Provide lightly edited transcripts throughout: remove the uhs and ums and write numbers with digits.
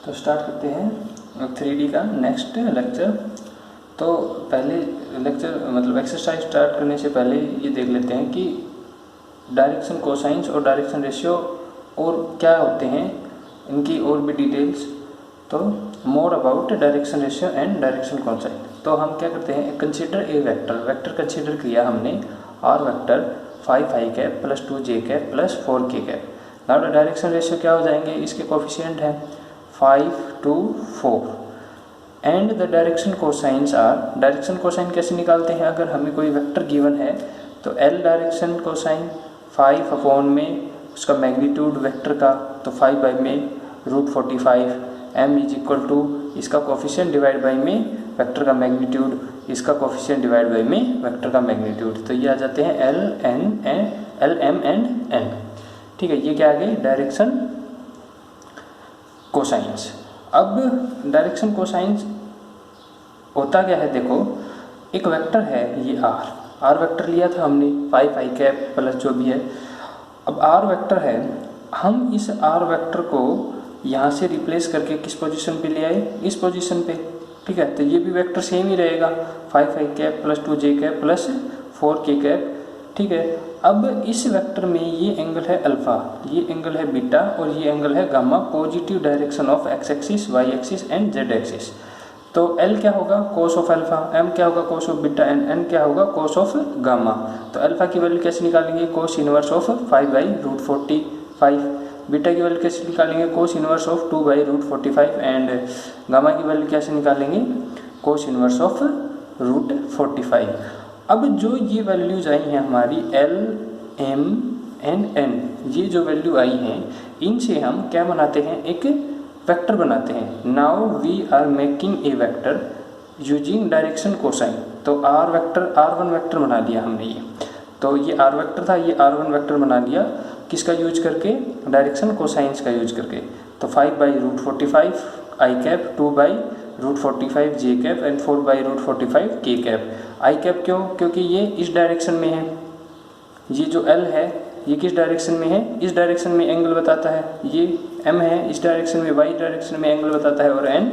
तो स्टार्ट करते हैं 3D का नेक्स्ट लेक्चर। तो पहले लेक्चर मतलब एक्सरसाइज स्टार्ट करने से पहले ये देख लेते हैं कि डायरेक्शन कोसाइंस और डायरेक्शन रेशियो और क्या होते हैं, इनकी और भी डिटेल्स। तो more about direction ratio and direction cosine. तो हम क्या करते हैं, कंसीडर ए वेक्टर कंसीडर किया हमने R vector 5i cap plus 2j cap plus 4k cap. Now direction ratio क्या हो जाएंगे, इसके कोफिशिएंट हैं 5 to 4 and the direction cosines are. Direction cosine कैसे निकालते हैं, अगर हमें कोई वेक्टर गिवन है तो L डायरेक्शन कोसाइन 5 अपॉन में उसका मैग्नीट्यूड वेक्टर का, तो 5 बाई में √45 m इज इक्वल टू इसका कोफिशिएंट डिवाइड बाई में वेक्टर का मैग्नीट्यूड, इसका कोफिशिएंट डिवाइड बाई में वेक्टर का मैग्नीट्यूड। तो ये आ जाते हैं L m एंड n। ठीक है, ये क्या आ गई डायरेक्शन कोसाइंस। अब डायरेक्शन कोसाइंस होता क्या है, देखो एक वेक्टर है ये आर वेक्टर लिया था हमने 5i कैप प्लस जो भी है। अब आर वेक्टर है, हम इस आर वेक्टर को यहाँ से रिप्लेस करके किस पोजीशन पे ले आए, इस पोजीशन पे। ठीक है, तो ये भी वेक्टर सेम ही रहेगा 5i cap plus 2j cap plus 4k cap. ठीक है, अब इस वेक्टर में ये एंगल है अल्फा, ये एंगल है बीटा और ये एंगल है gamma, positive direction of X axis, Y axis and Z axis. तो L क्या होगा कोस ऑफ अल्फा, M क्या होगा कोस ऑफ बीटा एंड N क्या होगा कोस ऑफ गामा। तो अल्फा की वैल्यू कैसे निकालेंगे, कोस इनवर्स ऑफ 5/√45। बीटा की वैल्यू कैसे निकालेंगे, cos inverse of 2/√45 and gamma की वैल्यू कैसे निकालेंगे, कोस इनवर्स ऑफ √45। अब जो ये वैल्यूज आई हैं हमारी L, M एंड N, ये जो वैल्यू आई हैं इनसे हम क्या बनाते हैं, एक वेक्टर बनाते हैं। Now we are making a vector using direction cosine. तो आर वेक्टर R1 वेक्टर बना लिया हमने ये, तो ये R वेक्टर था, ये R1 वेक्टर बना लिया किसका यूज करके, डायरेक्शन कोसाइंस का यूज करके। तो 5/√45 i cap, 2/√45 j cap and 4/√45 k cap. i cap क्यों, क्योंकि ये इस डायरेक्शन में है, ये जो L है ये किस डायरेक्शन में है, इस डायरेक्शन में एंगल बताता है, ये M है इस डायरेक्शन में, y डायरेक्शन में एंगल बताता है और N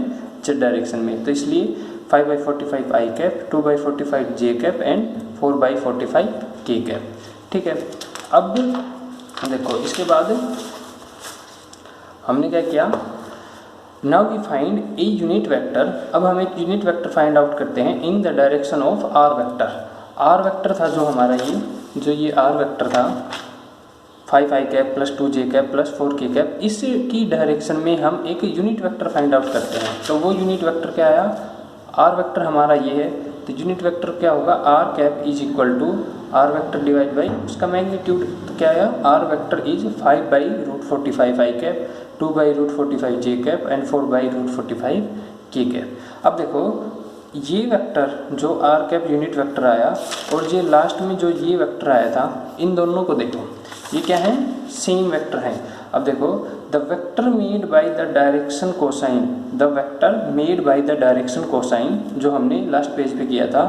z डायरेक्शन में। तो इसलिए 5/45 i cap, 2/45 j cap and 4/45 k cap. ठीक है, अब देखो इसके बाद हमने क्या किया, now we find a unit vector. अब हम एक यूनिट वेक्टर फाइंड आउट करते हैं in the direction of R vector. R vector था जो हमारा ये आर वेक्टर था 5i cap plus 2j cap plus 4k cap, इसकी डायरेक्शन में हम एक यूनिट वेक्टर फाइंड आउट करते हैं। तो वो यूनिट वेक्टर क्या आया, आर वेक्टर हमारा ये है, तो यूनिट वेक्टर क्या होगा, R cap is equal to R vector divide by उसका मैग्नीट्यूड। तो क्या आया, R vector is 5/√45 i cap, 2/√45 j cap and 4/√45 k cap. अब देखो ये वेक्टर जो आर कैप यूनिट वेक्टर आया और ये लास्ट में जो ये वेक्टर आया था, इन दोनों को देखो ये क्या है, सेम वेक्टर है। अब देखो the vector made by the direction cosine, the vector made by the direction cosine जो हमने लास्ट पेज पे किया था,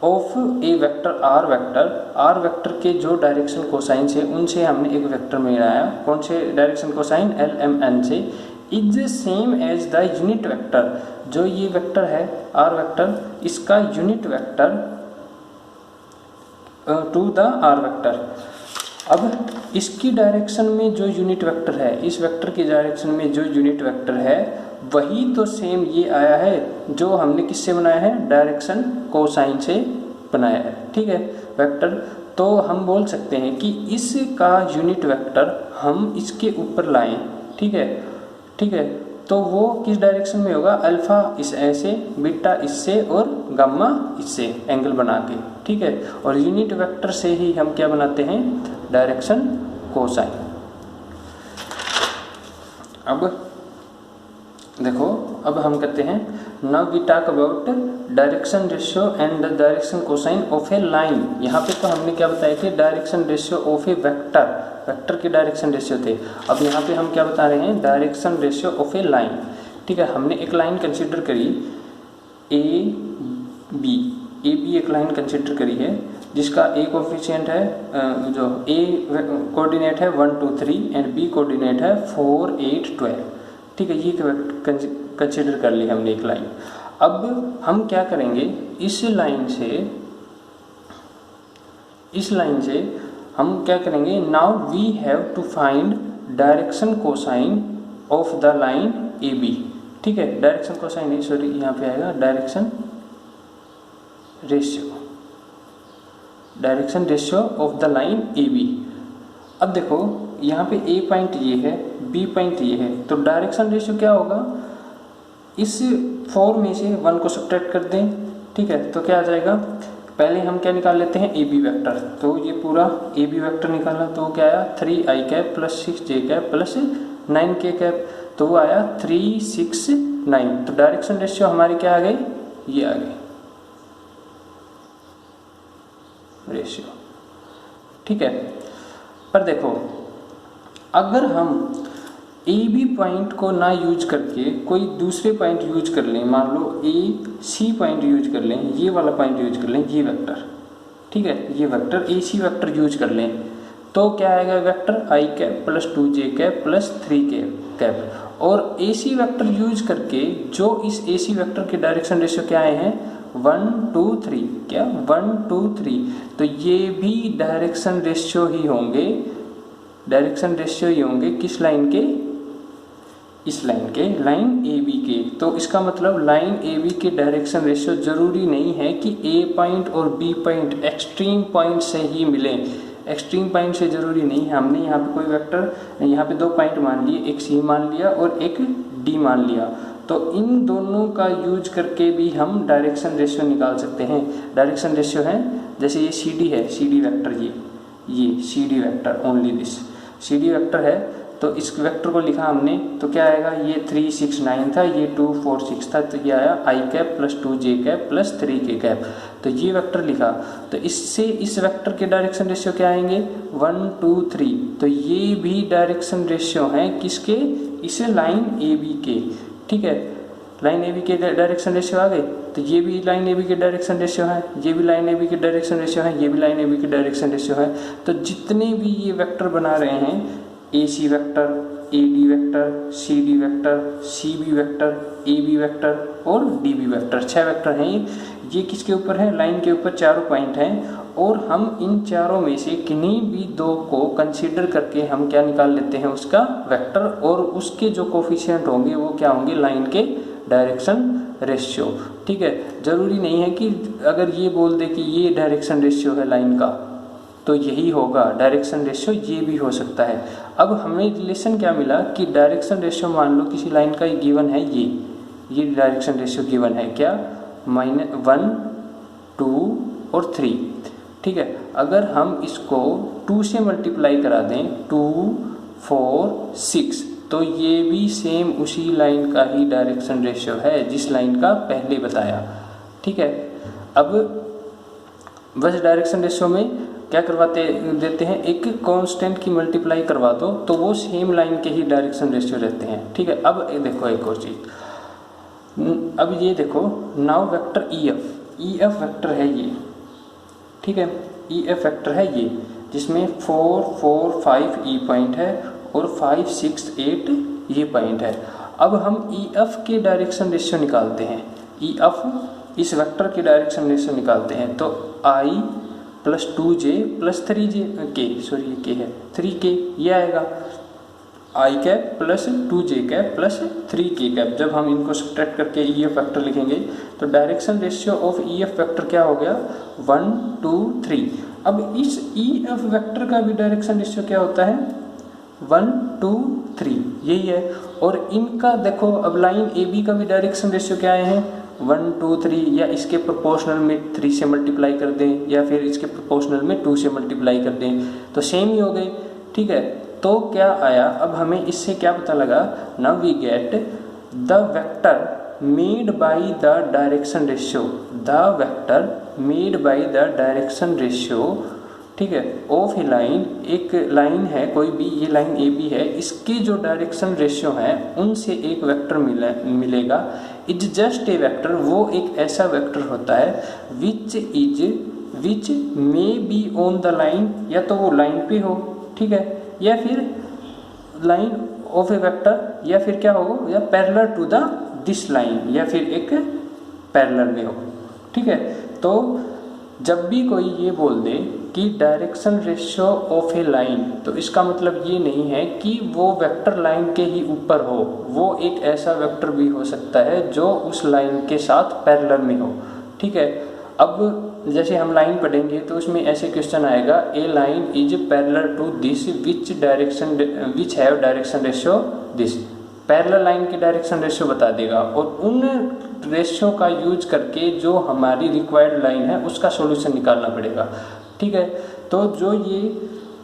of a vector R vector के जो डायरेक्शन कोसाइन से उनसे हमने एक वेक्टर बनाया, कौन से direction cosine, L, M, N से, is same as the unit vector. जो ये वेक्टर है आर वेक्टर, इसका unit vector to the R vector. अब इसकी डायरेक्शन में जो यूनिट वेक्टर है, इस वेक्टर की डायरेक्शन में जो यूनिट वेक्टर है वही तो सेम ये आया है जो हमने किससे बनाया है, डायरेक्शन कोसाइन से बनाया है। ठीक है, वेक्टर। तो हम बोल सकते हैं कि इसका यूनिट वेक्टर हम इसके ऊपर लाएं। ठीक है, तो वो किस डायरेक्शन में होगा, अल्फा इस ऐसे, बीटा इससे और गामा इससे एंगल बना के। ठीक है, और यूनिट वेक्टर से ही हम क्या बनाते हैं, डायरेक्शन कोसाइन। अब देखो अब हम कहते हैं, now we talk about direction ratio and the direction cosine of a line. यहाँ पे तो हमने क्या बताया थे, direction ratio of a vector के डायरेक्शन रेशियो थे। अब यहाँ पे हम क्या बता रहे हैं, direction ratio of a line. ठीक है, हमने एक लाइन कंसिडर करी ए बी एक लाइन कंसिडर करी है जिसका ए कोफिशिएंट है, जो ए कोऑर्डिनेट है 1 2 3 एंड बी कोऑर्डिनेट है 4 8 12। ठीक है, ये कंसिडर कर ली हमने एक लाइन। अब हम क्या करेंगे, इस लाइन से हम क्या करेंगे, now we have to find direction cosine of the line A B. ठीक है, डायरेक्शन कोसाइन, सॉरी यहाँ पे आएगा direction ratio of the line A B. अब देखो यहाँ पे ए पॉइंट ये है, बी पॉइंट ये है, तो डायरेक्शन रेशियो क्या होगा, इस 4 में से 1 को सब्ट्रैक्ट कर दें। ठीक है, तो क्या आ जाएगा, पहले हम क्या निकाल लेते हैं, ए बी वैक्टर। तो ये पूरा ए बी वैक्टर निकाला तो क्या आया, 3i cap plus 6j cap plus 9k cap, तो वो आया 3 6 9। तो डायरेक्शन रेशियो हमारी क्या आ गई, ये आ गई रेशियो। ठीक है, पर देखो अगर हम ए बी पॉइंट को ना यूज करके कोई दूसरे पॉइंट यूज कर लें, मान लो ए सी पॉइंट यूज कर लें, ये वाला पॉइंट यूज कर लें, ये वेक्टर, ठीक है, ये vector A C vector use कर लें, तो क्या आएगा vector i cap plus 2j cap plus 3k cap. और ए सी वेक्टर यूज करके जो इस ए सी वेक्टर के डायरेक्शन रेशियो क्या आए हैं, 1 2 3, क्या 1 2 3, तो ये भी डायरेक्शन रेशियो ही होंगे, किस लाइन के, इस लाइन के, लाइन ए बी के। तो इसका मतलब लाइन ए बी के डायरेक्शन रेशियो जरूरी नहीं है कि ए पॉइंट और बी पॉइंट एक्सट्रीम पॉइंट से ही मिले, एक्सट्रीम पॉइंट से जरूरी नहीं है। हमने यहाँ पे कोई वेक्टर, यहाँ पे 2 पॉइंट मान लिए, एक सी मान लिया और एक डी मान लिया, तो इन दोनों का यूज करके भी हम डायरेक्शन रेशियो निकाल सकते हैं। डायरेक्शन रेशियो है, जैसे ये सी डी है, सी डी वैक्टर, ये C D vector, only this C D vector है, तो इस वेक्टर को लिखा हमने, तो क्या आएगा, ये 3 6 9 था, ये 2 4 6 था, तो ये आया i cap plus 2j cap plus 3k cap, तो ये वेक्टर लिखा। तो इससे इस वेक्टर के डायरेक्शन रेशियो क्या आएंगे, 1 2 3, तो ये भी डायरेक्शन रेशियो हैं किसके, इस लाइन ए बी के। ठीक है, लाइन ए बी के डायरेक्शन रेशियो आ गए, तो ये भी लाइन ए बी के डायरेक्शन रेशियो है, ये भी लाइन ए बी के डायरेक्शन रेशियो है, ये भी लाइन ए बी के डायरेक्शन रेशियो है। तो जितने भी ये वेक्टर बना रहे हैं, A C vector, A D vector, C D vector, C B vector, A B vector और डी बी वेक्टर, 6 वेक्टर हैं ये किसके ऊपर है, लाइन के ऊपर 4 पॉइंट हैं, और हम इन चारों में से किन्हीं भी 2 को कंसीडर करके हम क्या निकाल लेते हैं, उसका वेक्टर, और उसके जो कोफिशिएंट होंगे वो क्या होंगे, लाइन के डायरेक्शन रेशियो। ठीक है, जरूरी नहीं है कि अगर ये बोल दे कि ये डायरेक्शन रेशियो है लाइन का तो यही होगा डायरेक्शन रेशियो, ये भी हो सकता है। अब हमें रिलेशन क्या मिला कि डायरेक्शन रेशियो, मान लो किसी लाइन का गिवन है, ये डायरेक्शन रेशियो गिवन है क्या, -1 2 और 3। ठीक है, अगर हम इसको 2 से मल्टीप्लाई करा दें, 2 4 6, तो ये भी सेम उसी लाइन का ही डायरेक्शन रेशियो है जिस लाइन का पहले बताया। ठीक है, अब बस डायरेक्शन रेशियो में क्या करवाते देते हैं, एक कांस्टेंट की मल्टीप्लाई करवा दो तो वो सेम लाइन के ही डायरेक्शन रेशियो रहते हैं। ठीक है, अब देखो एक और चीज़, अब ये देखो, now vector E F vector है ये, ठीक है, ई एफ वेक्टर है ये, जिसमें 4 4 5 ई पॉइंट है और 5 6 8 ये पॉइंट है। अब हम ई एफ के डायरेक्शन रेशियो निकालते हैं, ई एफ इस वेक्टर के डायरेक्शन रेशियो निकालते हैं, तो आई प्लस 2j प्लस 3j के, सॉरी ये के है 3k, ये आएगा i cap plus 2j cap plus 3k cap. जब हम इनको सब्ट्रैक्ट करके ई एफ वैक्टर लिखेंगे तो direction ratio of E F vector क्या हो गया, 1 2 3। अब इस ई एफ वैक्टर का भी डायरेक्शन रेशियो क्या होता है, 1 2 3, यही है। और इनका देखो, अब लाइन ए बी का भी डायरेक्शन रेशियो क्या आए हैं, 1 2 3, या इसके प्रोपोर्शनल में 3 से मल्टीप्लाई कर दें, या फिर इसके प्रोपोर्शनल में 2 से मल्टीप्लाई कर दें, तो सेम ही हो गए। ठीक है, तो क्या आया, अब हमें इससे क्या पता लगा, now we get the vector made by the direction ratio, the vector made by the direction ratio, ठीक है, ऑफ ए लाइन, एक लाइन है कोई भी, ये लाइन ए बी है, इसके जो डायरेक्शन रेशियो है उनसे एक वेक्टर मिलेगा, इज जस्ट ए वेक्टर, वो एक ऐसा वेक्टर होता है which may be on the line, या तो वो लाइन पे हो, ठीक है, या फिर लाइन ऑफ ए वेक्टर, या फिर क्या हो, या parallel to the this line, या फिर एक पैरेलल में हो। ठीक है, तो जब भी कोई ये बोल दे कि direction ratio of a line, तो इसका मतलब ये नहीं है कि वो वेक्टर लाइन के ही ऊपर हो, वो एक ऐसा वेक्टर भी हो सकता है जो उस लाइन के साथ पैरेलल में हो। ठीक है, अब जैसे हम लाइन पढ़ेंगे तो उसमें ऐसे क्वेश्चन आएगा, a line is parallel to this which have direction ratio this. Parallel line की डायरेक्शन रेशियो बता देगा, और उन रेशियो का यूज करके जो हमारी रिक्वायर्ड लाइन है उसका सॉल्यूशन निकालना पड़ेगा। ठीक है, तो जो ये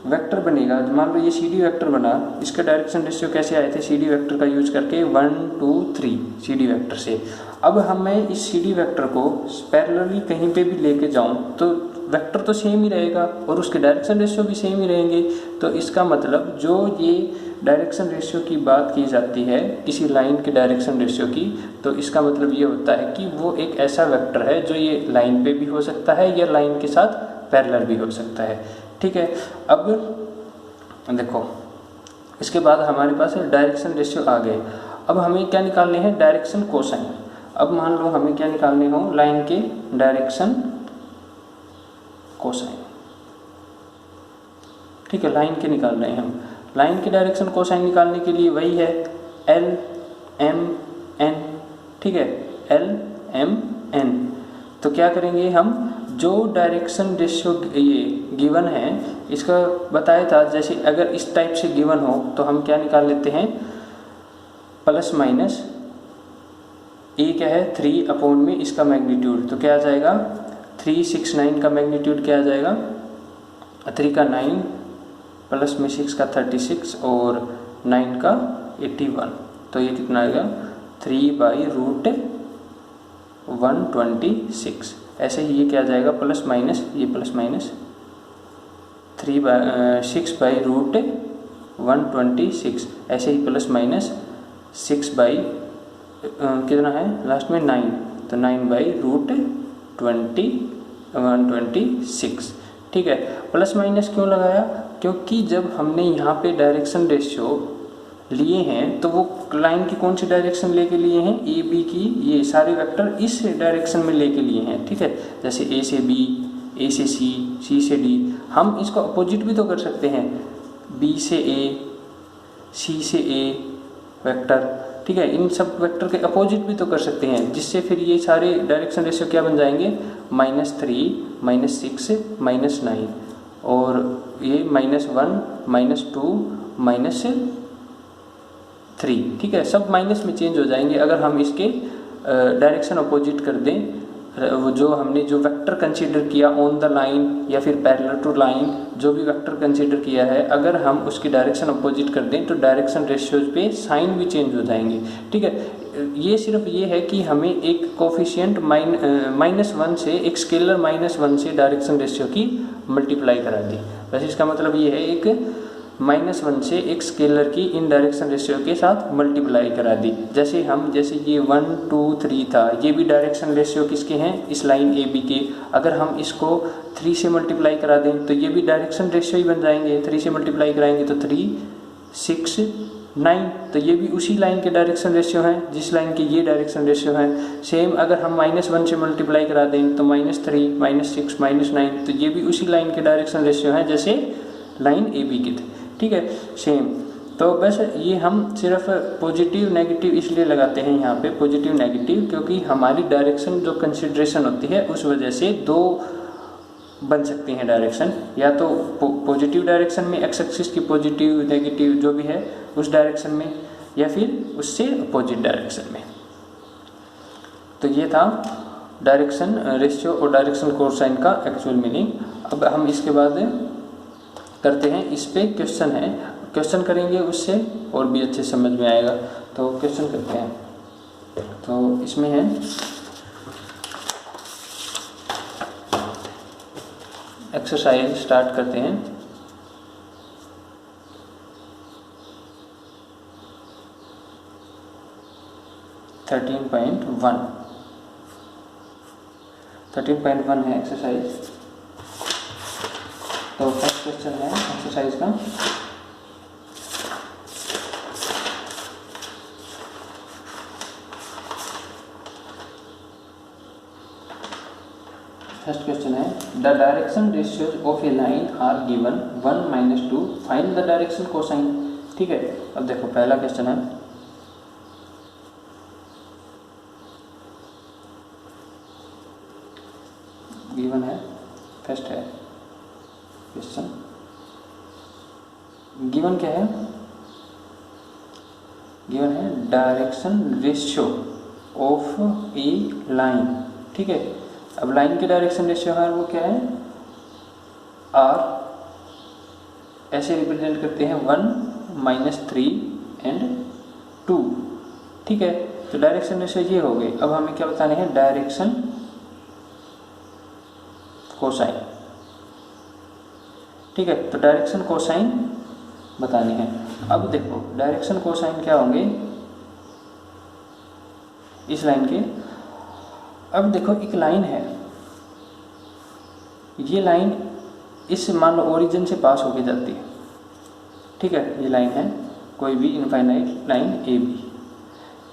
वेक्टर बनेगा, मान लो ये सी डी वेक्टर बना, इसके डायरेक्शन रेशियो कैसे आए थे, सी डी वेक्टर का यूज करके 1 2 3 सी डी वेक्टर से। अब हमें इस सी डी वेक्टर को पैरेलली कहीं पे भी लेके जाऊं तो वेक्टर तो सेम ही रहेगा और उसके डायरेक्शन रेशियो भी सेम ही रहेंगे। तो इसका मतलब जो ये डायरेक्शन रेशियो की बात की जाती है किसी लाइन के डायरेक्शन रेशियो की, तो इसका मतलब ये होता है कि वो एक ऐसा वेक्टर है जो ये लाइन पे भी हो सकता है या लाइन के साथ पैरेलल भी हो सकता है। ठीक है, अब देखो इसके बाद हमारे पास डायरेक्शन रेशियो आ गए। अब हमें क्या निकालने हैं, डायरेक्शन कोसाइन। अब मान लो हमें क्या निकालने हो, लाइन के डायरेक्शन कोसाइन। ठीक है, लाइन के निकाल रहे हैं हम। लाइन के डायरेक्शन कोसाइन निकालने के लिए वही है एल एम एन। ठीक है, एल एम एन। तो क्या करेंगे हम, जो डायरेक्शन रेशियो ये गिवन है इसका बताया था, जैसे अगर इस टाइप से गिवन हो तो हम क्या निकाल लेते हैं, प्लस माइनस ए क्या है 3 अपॉन में इसका मैग्नीट्यूड, तो क्या आ जाएगा 369 का मैग्नीट्यूड क्या आ जाएगा, 3 का 9 प्लस में 6 का 36 और 9 का 81, तो ये कितना आएगा 3/√126। ऐसे ही ये क्या आ जाएगा, प्लस माइनस ये प्लस माइनस 6/√126, ऐसे ही प्लस माइनस 6 कितना है लास्ट में 9, तो 9/√126। ठीक है, प्लस माइनस क्यों लगाया, क्योंकि जब हमने यहाँ पे डायरेक्शन रेशियो लिए हैं तो वो लाइन की कौन सी डायरेक्शन लेके लिए हैं, ए बी की, ये सारे वेक्टर इस डायरेक्शन में लेके लिए हैं। ठीक है, जैसे ए से बी, ए से सी, सी से डी, हम इसको अपोजिट भी तो कर सकते हैं, बी से ए, सी से ए वेक्टर। ठीक है, इन सब वेक्टर के अपोजिट भी तो कर सकते हैं, जिससे फिर ये सारे डायरेक्शन रेशियो क्या बन जाएंगे, -3, -6, -9 और ये -1, -2, -3। ठीक है, सब माइनस में चेंज हो जाएंगे अगर हम इसके डायरेक्शन अपोजिट कर दें। वो जो हमने जो वेक्टर कंसीडर किया ऑन द लाइन या फिर पैरेलल टू लाइन, जो भी वेक्टर कंसीडर किया है, अगर हम उसकी डायरेक्शन अपोजिट कर दें तो डायरेक्शन रेशियोज पे साइन भी चेंज हो जाएंगे। ठीक है, ये सिर्फ ये है कि हमें एक कोफिशिएंट -1 से, एक स्केलर -1 से डायरेक्शन रेशियो की मल्टीप्लाई करा दी। वैसे इसका मतलब ये है एक -1 से एक स्केलर की इन डायरेक्शन रेशियो के साथ मल्टीप्लाई करा दी। जैसे ये 1 2 3 था, ये भी डायरेक्शन रेशियो किसके हैं, इस लाइन ए बी के। अगर हम इसको 3 से मल्टीप्लाई करा दें तो ये भी डायरेक्शन रेशियो ही बन जाएंगे। 3 से मल्टीप्लाई कराएंगे तो 3 6 9, तो ये भी उसी लाइन के डायरेक्शन रेशियो हैं जिस लाइन के ये डायरेक्शन रेशियो हैं। सेम अगर हम -1 से मल्टीप्लाई करा दें तो -3 -6 -9, तो ये भी उसी लाइन के डायरेक्शन रेशियो हैं जैसे लाइन ए बी के थे। ठीक है, सेम। तो बस ये हम सिर्फ पॉजिटिव नेगेटिव इसलिए लगाते हैं यहाँ पे, पॉजिटिव नेगेटिव, क्योंकि हमारी डायरेक्शन जो कंसिडरेशन होती है उस वजह से 2 बन सकती हैं डायरेक्शन, या तो पॉजिटिव डायरेक्शन में एक्स एक्सिस की पॉजिटिव नेगेटिव जो भी है उस डायरेक्शन में, या फिर उससे अपोजिट डायरेक्शन में। तो ये था डायरेक्शन रेशियो और डायरेक्शन कोसाइन का एक्चुअल मीनिंग। अब हम इसके बाद करते हैं, इस पे क्वेश्चन है, क्वेश्चन करेंगे उससे और भी अच्छे समझ में आएगा। तो क्वेश्चन करते हैं, तो इसमें है एक्सरसाइज स्टार्ट करते हैं। थर्टीन पॉइंट वन है एक्सरसाइज। तो फर्स्ट क्वेश्चन है एक्सरसाइज का, फर्स्ट क्वेश्चन है the direction ratios of a line are given 1 - 2 find the direction cosine. ठीक है, अब देखो पहला क्वेश्चन है गिवन है, फर्स्ट है क्वेश्चन, गिवन क्या है, गिवन है direction ratio of a line. ठीक है, अब लाइन के डायरेक्शन रेशियो है वो क्या है, आर, ऐसे रिप्रेजेंट करते हैं 1 - 3 एंड 2। ठीक है, तो डायरेक्शन रेशियो ये हो गए। अब हमें क्या बताने हैं, डायरेक्शन कोसाइन। ठीक है, तो डायरेक्शन कोसाइन बताने हैं। अब देखो डायरेक्शन कोसाइन क्या होंगे इस लाइन के। अब देखो एक लाइन है, ये लाइन इस मान लो ओरिजिन से पास होके जाती है। ठीक है, ये लाइन है कोई भी इनफाइनाइट लाइन ए बी।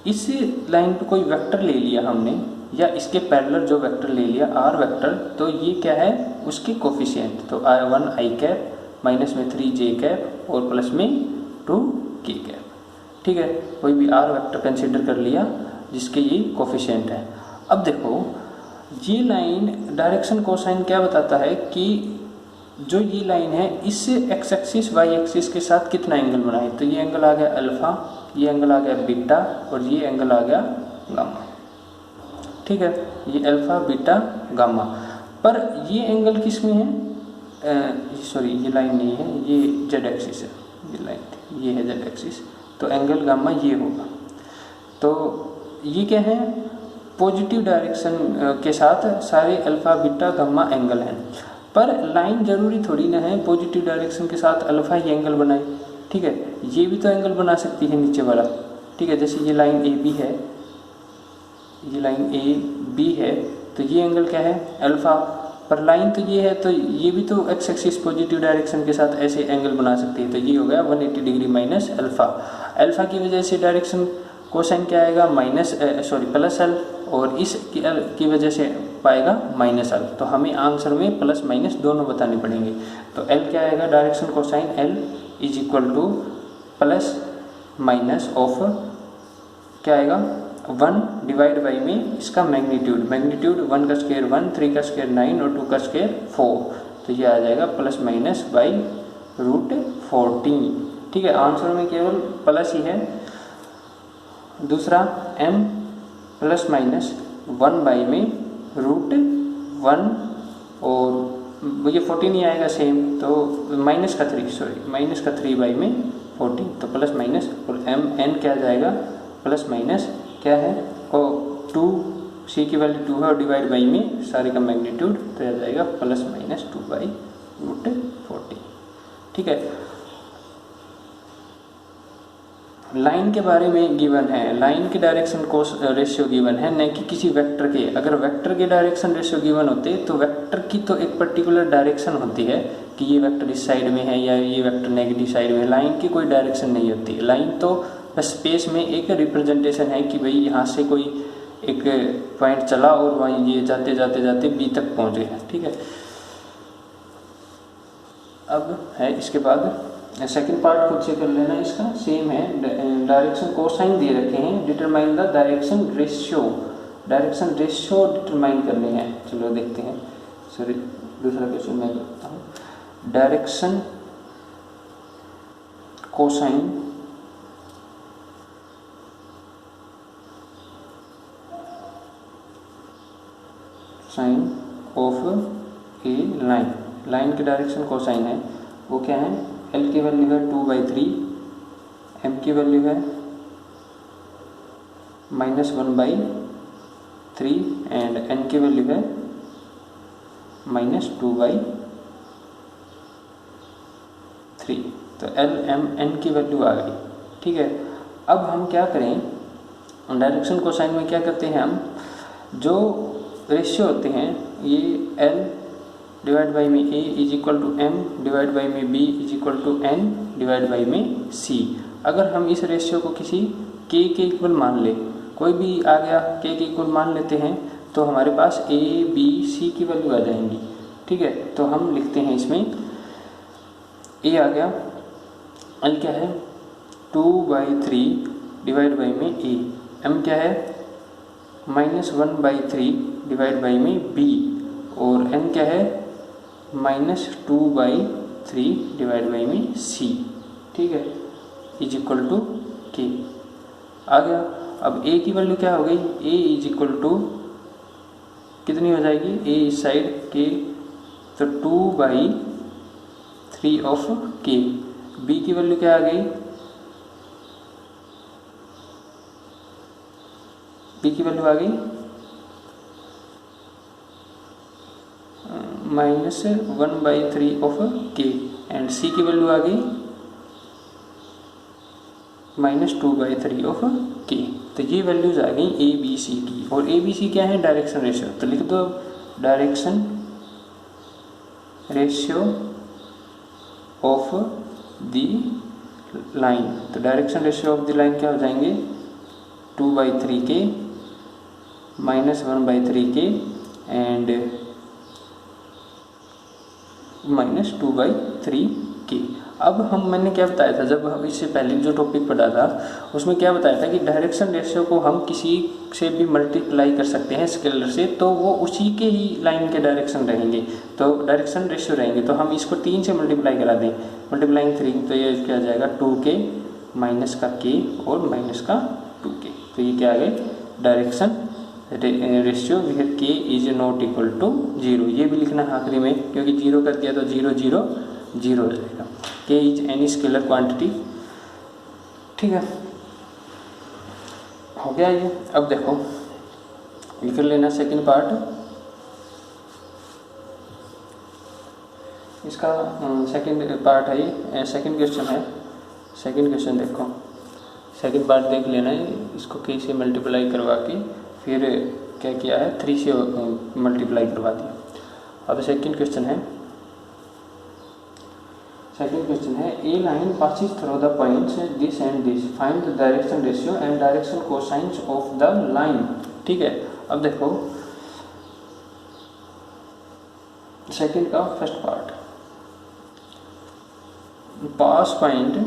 इस लाइन पे कोई वेक्टर ले लिया हमने, या इसके पैरेलल जो वेक्टर ले लिया आर वेक्टर, तो ये क्या है उसके कोफिशिएंट, तो I1 i कैप, माइनस में 3 j कैप और प्लस में 2 k कैप। ठीक है, कोई भी आर वेक्टर कंसिडर कर लिया जिसके ये कोफिशिएंट है। अब देखो ये लाइन डायरेक्शन कोसाइन क्या बताता है कि जो ये लाइन है इस एक्स एक्सिस वाई एक्सिस के साथ कितना एंगल बनाए, तो ये एंगल आ गया अल्फा, ये एंगल आ गया बीटा और ये एंगल आ गया गामा। ठीक है, ये अल्फा बीटा गामा, पर ये एंगल किस में है, सॉरी ये लाइन नहीं है, ये जेड एक्सिस है, ये लाइन ये है जेड एक्सिस, तो एंगल गामा ये होगा। तो ये क्या है, पॉजिटिव डायरेक्शन के साथ सारे अल्फा बीटा गामा एंगल हैं, पर लाइन जरूरी थोड़ी ना है पॉजिटिव डायरेक्शन के साथ अल्फा ही एंगल बनाए। ठीक है, ये भी तो एंगल बना सकती है नीचे वाला। ठीक है, जैसे ये लाइन ए बी है, ये लाइन ए बी है, तो ये एंगल क्या है अल्फा, पर लाइन तो ये है, तो ये भी तो एक्स एक्सिस पॉजिटिव डायरेक्शन के साथ ऐसे एंगल बना सकती है, तो ये हो गया 180 डिग्री माइनस अल्फा। अल्फा की वजह से डायरेक्शन कोसाइन क्या आएगा, प्लस एल, और इस की वजह से पाएगा माइनस एल। तो हमें आंसर में प्लस माइनस दोनों बताने पड़ेंगे। तो एल क्या आएगा direction cosine, L is equal two plus minus of क्या आएगा 1 डिवाइड बाई में इसका मैग्नीट्यूड, 1 का स्क्वायर 1, 3 का स्क्वायर 9 और 2 का स्क्वायर 4, तो ये आ जाएगा प्लस माइनस बाई √14। ठीक है, आंसर में केवल प्लस ही है। दूसरा m प्लस माइनस 1 बाई में √1 और ये 14 ही आएगा सेम, तो माइनस का 3 बाई में 14, तो प्लस माइनस, और n क्या जाएगा प्लस माइनस क्या है, और 2 c की वैल्यू 2 है और डिवाइड बाई में सारे का मैग्नीट्यूड, तो आ जाएगा प्लस माइनस 2 बाई √14। ठीक है, लाइन के बारे में गिवन है, लाइन के डायरेक्शन रेशियो गिवन है, न कि किसी वेक्टर के। अगर वेक्टर के डायरेक्शन रेशियो गिवन होते तो वेक्टर की तो एक पर्टिकुलर डायरेक्शन होती है कि ये वेक्टर इस साइड में है या ये वेक्टर नेगेटिव साइड में है। लाइन की कोई डायरेक्शन नहीं होती। लाइन तो बस स्पेस में एक रिप्रेजेंटेशन है कि भाई यहाँ से कोई एक पॉइंट चला और वहाँ ये जाते जाते जाते बी तक पहुँच गया। ठीक है, अब है इसके बाद सेकंड पार्ट खुद से कर लेना, इसका सेम है। डायरेक्शन कोसाइन दे रखे हैं, determine the direction ratio, direction ratio determine करने हैं। चलो देखते हैं, सॉरी दूसरा क्वेश्चन मैं करता हूँ। Direction cosine sine of a line, line की डायरेक्शन कोसाइन है वो क्या है, एल की वैल्यू है 2/3, एम की वैल्यू है -1/3 एंड एन की वैल्यू है -2/3। तो एल एम एन की वैल्यू आ गई। ठीक है, अब हम क्या करें, डायरेक्शन कोसाइन में क्या करते हैं हम, जो रेशियो होते हैं ये एल डिवाइड बाई में A is equal to M divide by में B is equal to N divide by में सी। अगर हम इस रेशियो को किसी के इक्वल मान ले, कोई भी आ गया के इक्वल मान लेते हैं, तो हमारे पास ए बी सी की वैल्यू आ जाएंगी। ठीक है, तो हम लिखते हैं इसमें ए आ गया, एल क्या है 2/3 डिवाइड बाई में ए, एम क्या है -1/3 डिवाइड बाई में बी, और एन क्या है -2/3 डिवाइड बाई में सी। ठीक है, इज इक्वल टू के आ गया। अब ए की वैल्यू क्या हो गई, ए इज इक्वल टू कितनी हो जाएगी, ए इस साइड के, तो 2/3 ऑफ के। बी की वैल्यू क्या आ गई, बी की वैल्यू आ गई -1/3 ऑफ के, एंड सी की वैल्यू आ गई -2/3 ऑफ के। तो ये वैल्यूज आ गई ए बी सी की, और ए बी सी क्या है, डायरेक्शन रेशियो। तो लिख दो direction ratio of the line. तो direction ratio of the line क्या हो जाएंगे 2/3 के -1/3 के एंड -2/3 के। अब मैंने क्या बताया था, जब हम इससे पहले जो टॉपिक पढ़ा था उसमें क्या बताया था कि डायरेक्शन रेशियो को हम किसी से भी मल्टीप्लाई कर सकते हैं स्केलर से, तो वो उसी के ही लाइन के डायरेक्शन रहेंगे, तो डायरेक्शन रेशियो रहेंगे। तो हम इसको 3 से मल्टीप्लाई करा दें, मल्टीप्लाइंग 3, तो ये क्या आ जाएगा 2k माइनस का k और माइनस का 2k। तो ये क्या आ गए direction ratio where k is not equal to 0। ये भी लिखना है आखिरी में, क्योंकि 0 कर दिया तो 0 0 0 हो जाएगा। k is any scalar quantity. ठीक है, हो गया ये। अब देखो लिख लेना सेकंड पार्ट इसका, सेकंड पार्ट है ये, सेकंड क्वेश्चन है। सेकंड क्वेश्चन देखो, सेकंड पार्ट देख लेना है। इसको k से मल्टीप्लाई करवा के फिर क्या किया है 3 से मल्टीप्लाई करवा दिया। अब सेकंड क्वेश्चन है, सेकंड क्वेश्चन है a line passes through the points this and this, find the direction ratio and direction cosines of the line. ठीक है, अब देखो सेकंड का first part, pass point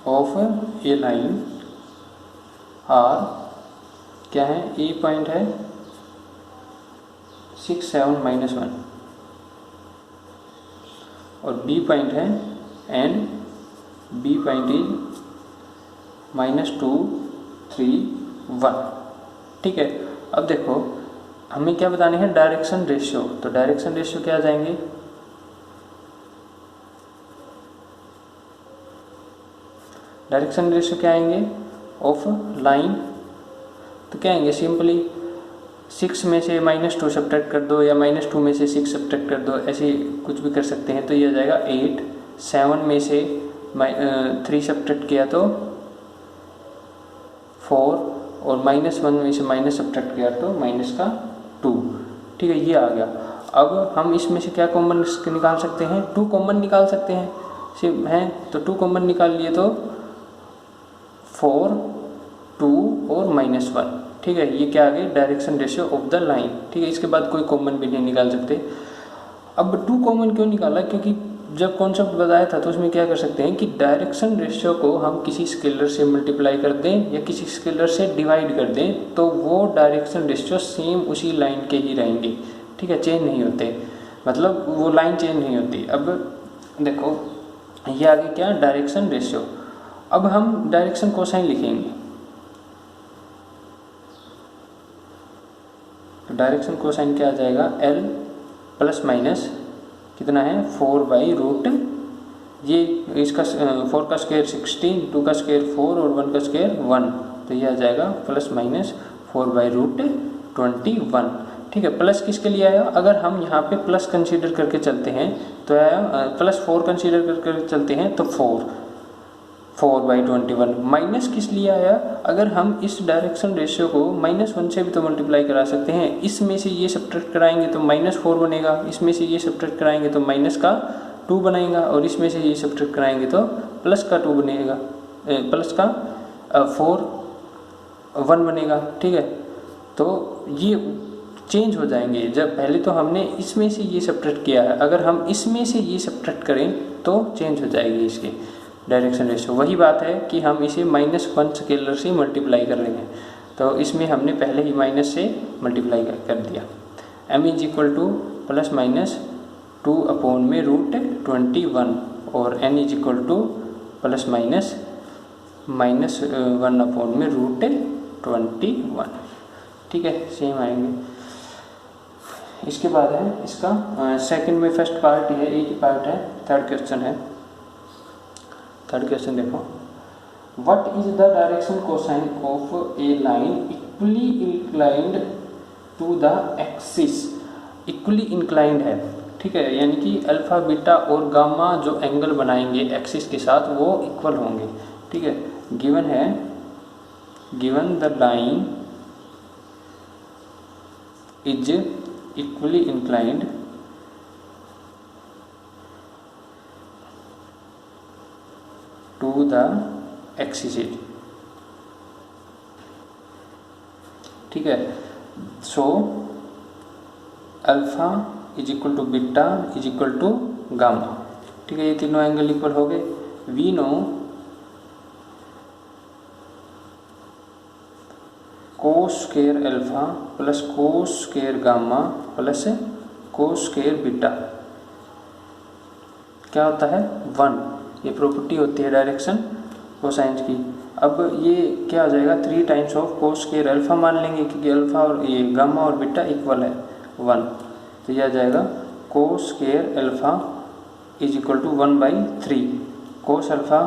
of a line are क्या है, A point है 6 7 -1 और बी पॉइंट है एंड बी पॉइंट इज -2 3 1। ठीक है, अब देखो हमें क्या बताने हैं डायरेक्शन रेशियो। तो डायरेक्शन रेशियो क्या आ जाएंगे, डायरेक्शन रेशियो क्या आएंगे ऑफ लाइन, तो क्या आएंगे सिंपली 6 में से -2 सब्ट्रैक्ट कर दो या -2 में से 6 सब्ट्रैक्ट कर दो, ऐसे कुछ भी कर सकते हैं। तो ये आ जाएगा 8, 7 में से 3 सब्ट्रैक्ट किया तो 4, और -1 में से माइनस सब्ट्रैक्ट किया तो -2। ठीक है, ये आ गया। अब हम इसमें से क्या कॉमन निकाल सकते हैं, 2 कॉमन निकाल सकते हैं सिर्फ हैं, तो 2 कॉमन निकाल लिए तो 4 2 और -1। ठीक है, ये क्या आ गई direction ratio of the line. ठीक है, इसके बाद कोई कॉमन भी नहीं निकाल सकते। अब 2 कॉमन क्यों निकाला, क्योंकि जब कॉन्सेप्ट बताया था तो उसमें क्या कर सकते हैं कि डायरेक्शन रेशियो को हम किसी स्केलर से मल्टीप्लाई कर दें या किसी स्केलर से डिवाइड कर दें, तो वो डायरेक्शन रेशियो सेम उसी लाइन के ही रहेंगे। ठीक है, चेंज नहीं होते, मतलब वो लाइन चेंज नहीं होती। अब देखो ये आगे क्या डायरेक्शन रेशियो। अब हम डायरेक्शन कोसाइन लिखेंगे, तो डायरेक्शन कोसाइन क्या आ जाएगा L प्लस माइनस कितना है 4/√, ये इसका 4 का स्क्वायर 16, 2 का स्क्वायर 4 और 1 का स्क्वायर 1, तो ये आ जाएगा प्लस माइनस 4/√21। ठीक है, प्लस किसके लिए आया, अगर हम यहाँ पे प्लस कंसीडर करके चलते हैं तो आया +4 कंसीडर करके चलते हैं तो 4/21। माइनस किस लिए आया, अगर हम इस डायरेक्शन रेशियो को -1 से भी तो मल्टीप्लाई करा सकते हैं। इसमें से ये सब्ट्रैक्ट कराएंगे तो -4 बनेगा, इसमें से ये सब्ट्रैक्ट कराएंगे तो -2 बनेगा, और इसमें से ये सब्ट्रैक्ट कराएंगे तो +2 बनेगा, +4 1 बनेगा। ठीक है, तो ये चेंज हो जाएंगे। जब पहले तो हमने इसमें से ये सब्ट्रैक्ट किया है, अगर हम इसमें से ये सब्ट्रैक्ट करें तो चेंज हो जाएगी इसकी डायरेक्शन रेशियो। वही बात है कि हम इसे -1 स्केलर से मल्टीप्लाई कर लेंगे, तो इसमें हमने पहले ही माइनस से मल्टीप्लाई कर दिया। m इज इक्वल टू +-2/√21 और n इज इक्वल टू +-1/√21। ठीक है, सेम आएंगे। इसके बाद है इसका सेकंड में फर्स्ट पार्ट है, एक ही पार्ट है, थर्ड क्वेश्चन है। थर्ड क्वेश्चन देखो, what is the direction cosine of a line equally inclined to the axis. Equally inclined है, ठीक है, यानी कि अल्फा बीटा और गामा जो एंगल बनाएंगे एक्सिस के साथ वो इक्वल होंगे। ठीक है, गिवन है, given the line is equally inclined to the axis. ठीक है, so alpha is equal to beta is equal to gamma. ठीक है, ये तीनों एंगल इक्वल हो गए। We know cos square alpha plus cos square gamma plus cos square beta क्या होता है 1। ये प्रॉपर्टी होती है डायरेक्शन कोसाइंस की। अब ये क्या हो जाएगा 3 times of cos square alpha मान लेंगे, क्योंकि अल्फा और ये गामा और बीटा इक्वल है 1, तो यह आ जाएगा cos square alpha is equal to 1/3 cos alpha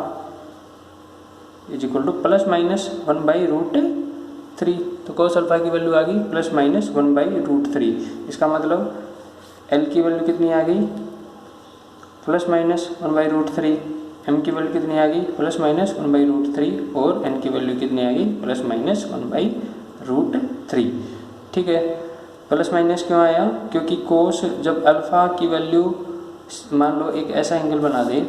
is equal to +-1/√3। तो कोस अल्फा की वैल्यू आ गई +-1/√3। इसका मतलब एल की वैल्यू कितनी आ गई +-1/√3, m की वैल्यू कितनी आ गई +-1/√3 और n की वैल्यू कितनी आ गई +-1/√3। ठीक है, प्लस माइनस क्यों आया, क्योंकि कोस जब अल्फा की वैल्यू मान लो एक ऐसा एंगल बना दे,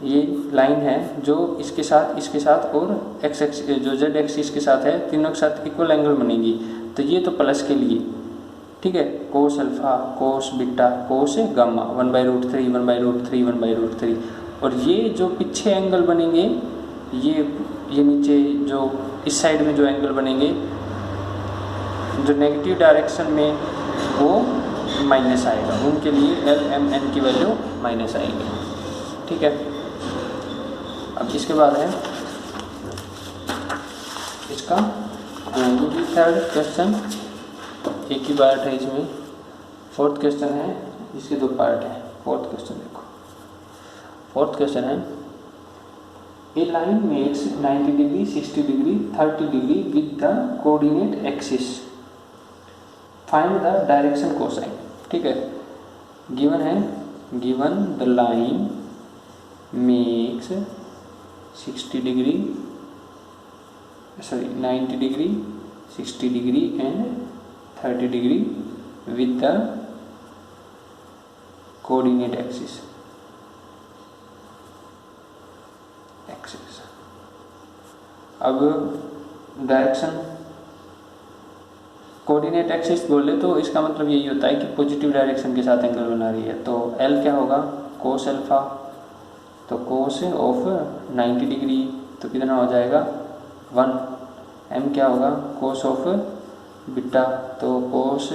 ये लाइन है जो इसके साथ और एक्स एक्सिस जो जेड एक्सिस के साथ है, तीनों के साथ इक्वल एंगल बनेगी, तो ये तो प्लस के लिए। ठीक है, cos alpha cos beta cos gamma 1/√3 1/√3 1/√3। और ये जो पीछे एंगल बनेंगे, ये नीचे जो इस साइड में जो एंगल बनेंगे जो नेगेटिव डायरेक्शन में, वो माइनस आएगा, उनके लिए एल एम एन की वैल्यू माइनस आएगी। ठीक है, अब इसके बाद है इसका थर्ड क्वेश्चन, एक ही पार्ट है इसमें। फोर्थ क्वेश्चन है, इसके 2 पार्ट है। फोर्थ क्वेश्चन देखो, फोर्थ क्वेश्चन है a line makes 90 degree 60 degree 30 degree with the coordinate axis, find the direction cosine. ठीक है, गिवन है, given the line makes 60 degree 90 degree 60 degree and 30 degree with the coordinate axis. अब direction coordinate axis बोले तो इसका मतलब यही होता है कि पॉजिटिव डायरेक्शन के साथ एंगल बना रही है। तो एल क्या होगा कोस अल्फा, तो कोस ऑफ 90 डिग्री तो कितना हो जाएगा 1। एम क्या होगा कोस ऑफ बीटा, तो cos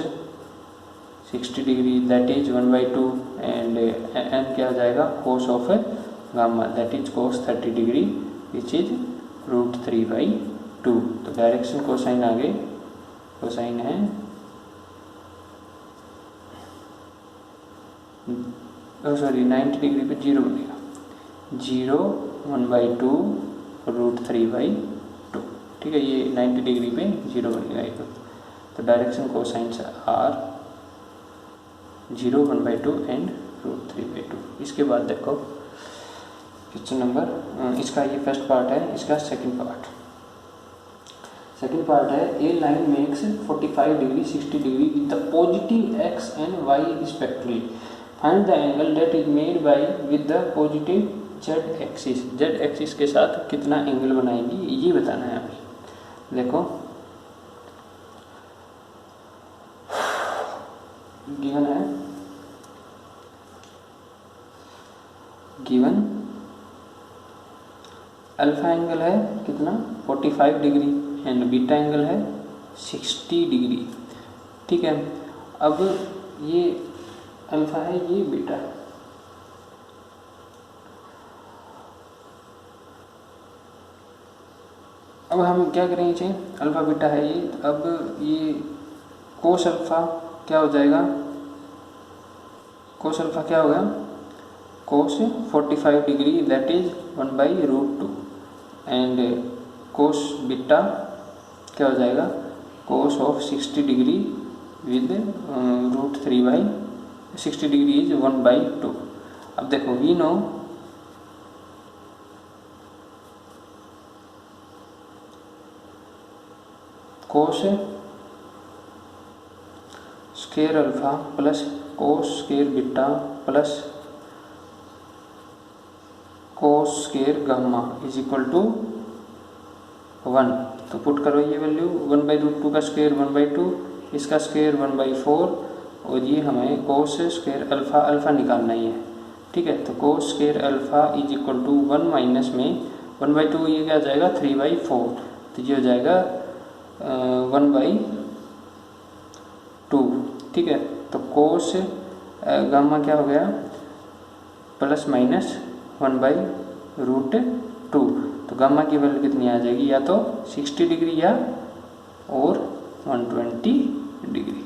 60 degree that is 1/2 and N क्या हो जाएगा cos of gamma that is cos 30 degree which is √3/2। तो डायरेक्शन कोसाइन आगे कोसाइन है 90 डिग्री पे 0 बनेगा, 0 1/2 √3/2। ठीक है, ये 90 डिग्री पे 0 बनेगा। तो डायरेक्शन कोसाइन आर 0 1/2 एंड √3/2। इसके बाद देखो क्वेश्चन नंबर, इसका ये फर्स्ट पार्ट है, इसका सेकंड पार्ट है a line makes 45 degree 60 degree with the positive x and y respectively, find the angle that is made by with the positive z axis. Z axis के साथ कितना angle बनाएगी ये बताना है अभी। देखो गिवन है, गिवन अल्फा एंगल है कितना 45 डिग्री एंड बीटा एंगल है 60 डिग्री। ठीक है, अब ये अल्फा है, ये बीटा है। अब हम क्या करेंगे, अल्फा बीटा है ये, अब ये कोस अल्फा क्या हो जाएगा, कोस अल्फा क्या होगा, cos 45 degree that is 1/√2 and cos beta क्या हो जाएगा, cos of 60 degree with √3/60 degree is 1/2। अब देखो we know cos square alpha plus cos square beta plus cos square gamma is equal to 1। तो पुट करो ये वैल्यू, 1/√2 का square 1/2, इसका स्क्वायर 1/4 और ये हमें कोस स्क्वायर अल्फा अल्फा निकालना ही है। ठीक है, तो cos square alpha is equal to 1 minus में 1/2, ये क्या आ जाएगा 3/4, तो ये हो जाएगा 1/2। ठीक है, तो कोस गामा क्या हो गया प्लस माइनस 1/√2, तो गामा की वैल्यू कितनी आ जाएगी, या तो 60 डिग्री या और 120 डिग्री।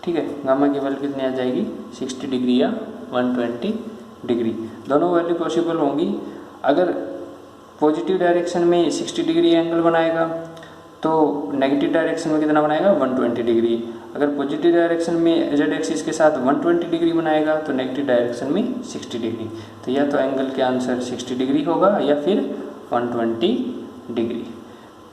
ठीक है, गामा की वैल्यू कितनी आ जाएगी 60 डिग्री या 120 डिग्री, दोनों वैल्यू पॉसिबल होंगी। अगर पॉजिटिव डायरेक्शन में 60 डिग्री एंगल बनाएगा तो नेगेटिव डायरेक्शन में कितना बनाएगा 120 डिग्री। अगर पॉजिटिव डायरेक्शन में जेड एक्सिस के साथ 120 डिग्री बनाएगा तो नेगेटिव डायरेक्शन में 60 डिग्री। तो या तो एंगल के आंसर 60 डिग्री होगा या फिर 120 डिग्री।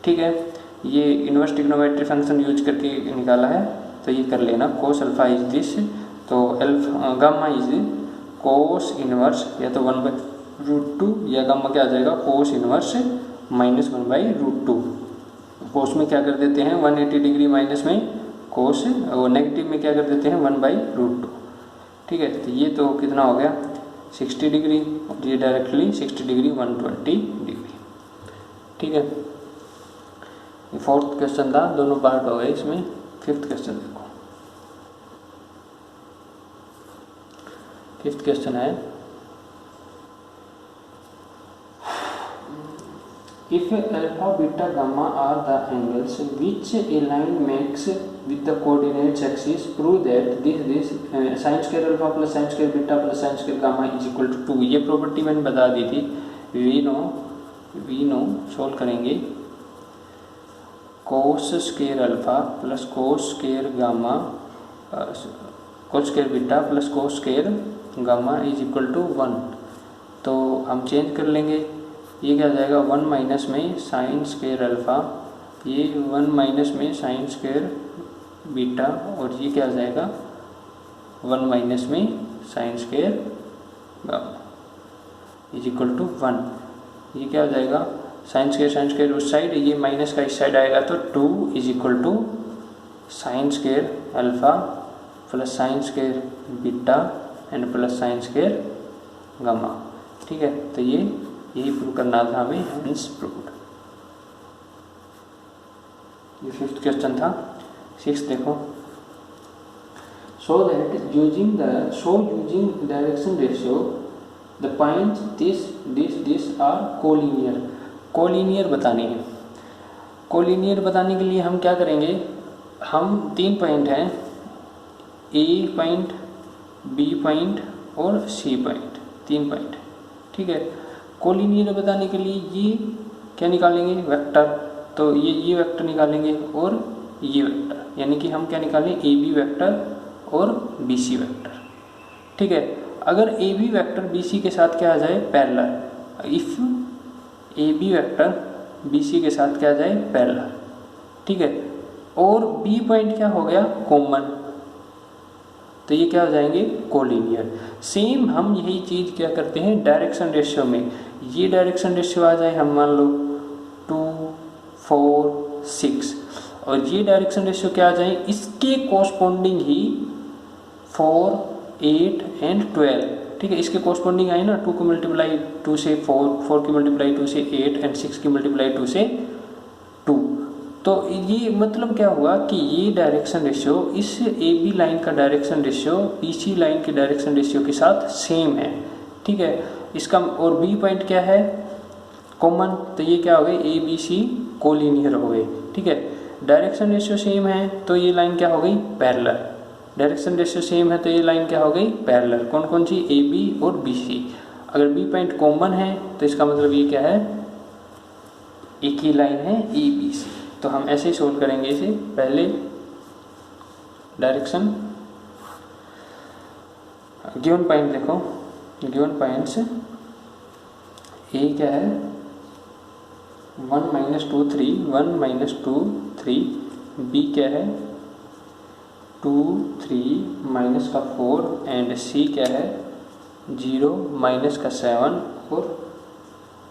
ठीक है, ये इनवर्स ट्रिग्नोमेट्री फंक्शन यूज करके निकाला है, तो ये कर लेना। कोस अल्फा इज दिस, तो alpha gamma is cos inverse या तो 1/√2 या गामा क्या आ जाएगा कोस इनवर्स माइनस 1/√2। कोस में क्या कर देते हैं 180 डिग्री माइनस में कोस, और नेगेटिव में क्या कर देते हैं 1/√2। ठीक है, तो ये तो कितना हो गया 60 डिग्री, ये डायरेक्टली 60 डिग्री 120 डिग्री। ठीक है, ये फोर्थ क्वेश्चन था, दोनों पार्ट हो गए इसमें। फिफ्थ क्वेश्चन देखो, फिफ्थ क्वेश्चन है if alpha beta gamma are the angles which a line makes with the coordinates axis, prove that this sin square alpha plus sin square beta plus sin square gamma is equal to 2। ये property मैंने बता दी थी। We know solve करेंगे cos square alpha plus cos square gamma cos square beta plus cos square gamma is equal to 1। तो हम change कर लेंगे, ये क्या आ जाएगा 1 माइनस में साइन स्क्वायर अल्फा, ये 1 माइनस में साइन स्क्वायर बीटा, और ये क्या आ जाएगा 1 माइनस में sine square gamma is equal to 1। ये क्या हो जाएगा साइन स्क्वायर उस साइड, ये माइनस का इस साइड आएगा, तो 2 is equal to sine square alpha plus sine square beta and plus sine square gamma. ठीक है, तो यही प्रूव करना था हमें, हेंस प्रूव्ड। ये फिफ्थ क्वेश्चन था। सिक्स देखो, show that using direction ratio the points this are collinear. Collinear बतानी है। कोलिनियर बताने के लिए हम क्या करेंगे, हम 3 पॉइंट हैं, ए पॉइंट, बी पॉइंट और सी पॉइंट, 3 पॉइंट। ठीक है, कोलिनियर बताने के लिए ये क्या निकालेंगे वेक्टर, तो ये वेक्टर निकालेंगे और ये वेक्टर, यानी कि हम क्या निकालें ए बी वेक्टर और बी सी वेक्टर। ठीक है, अगर A B vector B C के साथ क्या आ जाए parallel, if A B vector B C के साथ क्या आ जाए पैरेलल। ठीक है, और बी पॉइंट क्या हो गया कॉमन, तो ये क्या हो जाएंगे कोलिनियर। सेम हम यही चीज़ क्या करते हैं डायरेक्शन रेशियो में, ये डायरेक्शन रेशियो आ जाए हम मान लो 2, 4, 6, और ये डायरेक्शन रेशियो क्या आ जाए इसके कोरस्पोंडिंग ही 4, 8 एंड 12, ठीक है। इसके कोरस्पॉन्डिंग आई ना, 2 को मल्टीप्लाई 2 से 4, 4 की मल्टीप्लाई 2 से 8 एंड 6 की मल्टीप्लाई 2 से 2। तो ये मतलब क्या हुआ कि ये डायरेक्शन रेशियो इस ए बी लाइन का direction ratio B C line के डायरेक्शन रेशियो के साथ सेम है, ठीक है। इसका और बी पॉइंट क्या है, कॉमन, तो ये क्या हो गए, ए बी सी कोलिनियर हो गए, ठीक है। डायरेक्शन रेशियो सेम है तो ये लाइन क्या हो गई, पैरेलल। डायरेक्शन रेशियो सेम है तो ये लाइन क्या हो गई, पैरेलल। कौन कौन सी, ए बी और बी सी। अगर बी पॉइंट कॉमन है तो इसका मतलब ये क्या है, एक ही लाइन है ए बी सी। तो हम ऐसे ही सोल्व करेंगे इसे। पहले डायरेक्शन गिवन पॉइंट देखो, गिवन पॉइंट्स ए क्या है 1 - 2 3, 1 - 2 3, बी क्या है 2 3 -4 एंड सी क्या है 0 -7 और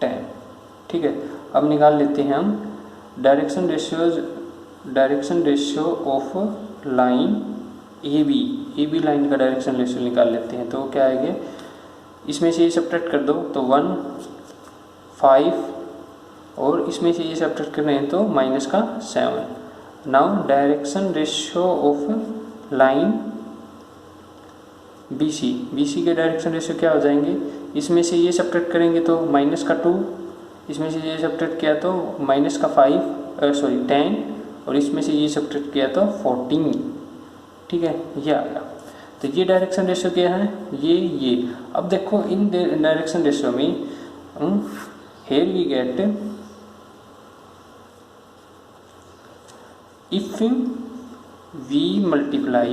10, ठीक है। अब निकाल लेते हैं हम direction ratio of line A B line का डायरेक्शन रेशियो निकाल लेते हैं। तो क्या आएगा, इसमें से ये सब्ट्रैक्ट कर दो तो 1 5 और इसमें से ये सब्ट्रैक्ट कर रहे हैं तो -7। Now direction ratio of line B C के डायरेक्शन रेशियो क्या हो जाएंगे, इसमें से ये सब्ट्रैक्ट करेंगे तो -2, इसमें से ये सब्ट्रैक्ट किया तो -10 और इसमें से ये सब्ट्रैक्ट किया तो 14, ठीक है। ये आ गया। तो ये डायरेक्शन रेशियो क्या है, ये। अब देखो इन डायरेक्शन रेशियो में here we get if we multiply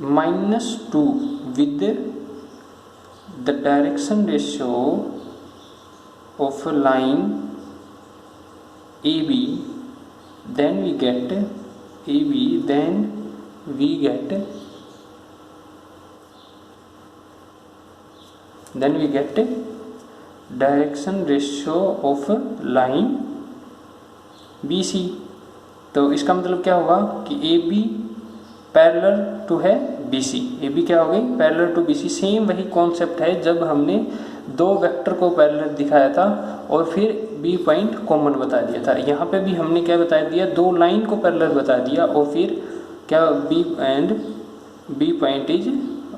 -2 with the direction ratio of line AB, then we get direction ratio of line BC। तो इसका मतलब क्या होगा कि AB पैरेलल टू है BC, AB क्या हो गई, पैरेलल टू BC। सेम वही कॉन्सेप्ट है जब हमने दो वेक्टर को पैरेलल दिखाया था और फिर B पॉइंट कॉमन बता दिया था। यहाँ पे भी हमने क्या बता दिया, दो लाइन को पैरेलल बता दिया और फिर क्या B पॉइंट इज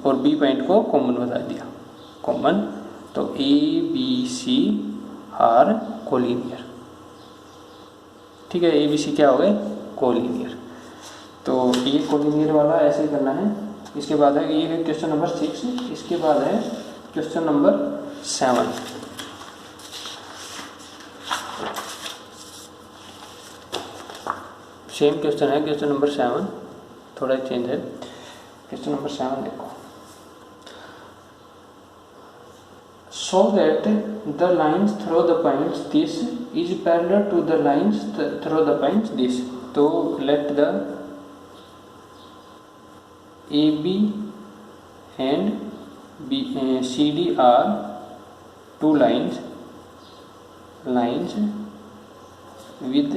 और B पॉइंट को कॉमन बता दिया, कॉमन। तो ABC आर कोलिनियर, ठीक है। ABC क्या हो गए, कोलिनियर। तो ये कोलिनियर वाला ऐसे ही करना है। इसके बाद है ये है क्वेश्चन नंबर 6। इसके बाद है क्वेश्चन नंबर 7। सेम क्वेश्चन है, क्वेश्चन नंबर 7, थोड़ा चेंज है। क्वेश्चन नंबर 7 देखो, so that the lines through the points this is parallel to the lines through the points this। तो let the AB and CD are two lines with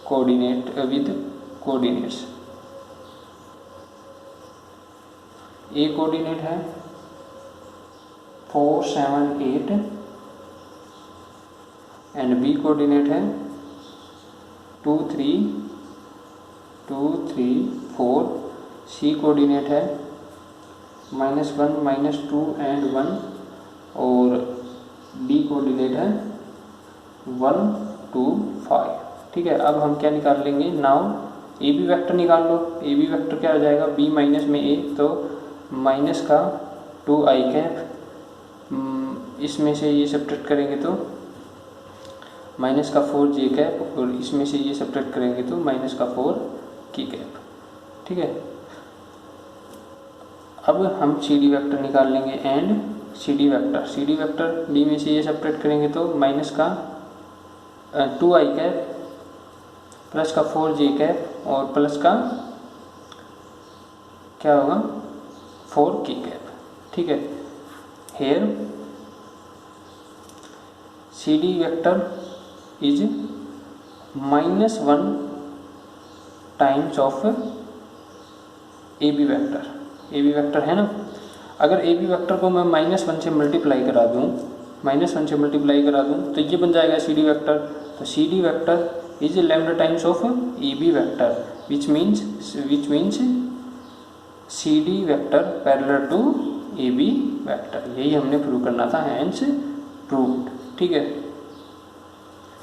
coordinates। A coordinate है 4 7 8 and B coordinate है 2 3 4। C coordinate है -1 -2 and 1 और D coordinate है 1 2 5, ठीक है। अब हम क्या निकाल लेंगे, नाउ AB वेक्टर निकाल लो। AB वेक्टर क्या हो जाएगा, B माइनस में A, तो माइनस का 2i कैप, इसमें से ये सब्ट्रैक्ट करेंगे तो माइनस का 4j कैप और इसमें से ये सब्ट्रैक्ट करेंगे तो माइनस का 4k कैप, ठीक है। अब हम CD वेक्टर निकाल लेंगे एंड CD वेक्टर B में से ये सब्ट्रैक्ट करेंगे तो माइनस का 2i कैप प्लस का 4j कैप और प्लस का क्या होगा 4k कैप, ठीक है। Here CD vector is -1 times of A B vector. A B vector है ना, अगर ए बी वेक्टर को मैं -1 से मल्टीप्लाई करा दूँ, -1 से मल्टीप्लाई करा दूँ तो ये बन जाएगा सी डी वेक्टर। तो C D vector is lambda times of A B vector which means C D vector parallel to A B vector. यही हमने प्रूव करना था, हैंस प्रूव्ड। ठीक है,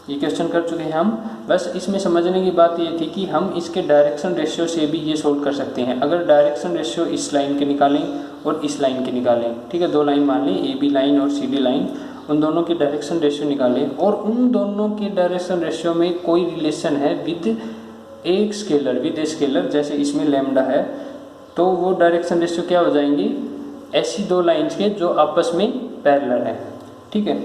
ये क्वेश्चन कर चुके हैं हम। बस इसमें समझने की बात ये थी कि हम इसके डायरेक्शन रेशियो से भी ये सोल्व कर सकते हैं। अगर डायरेक्शन रेशियो इस लाइन के निकालें और इस लाइन के निकालें, ठीक है, दो लाइन मान लें ए बी लाइन और सी डी लाइन, उन दोनों की डायरेक्शन रेशियो निकालें और उन दोनों की डायरेक्शन रेशियो में कोई रिलेशन है विद एक स्केलर, विद ए स्केलर, जैसे इसमें लैम्डा है, तो वो डायरेक्शन रेशियो क्या हो जाएंगी, ऐसी दो लाइन्स के जो आपस में पैरेलल हैं। ठीक है,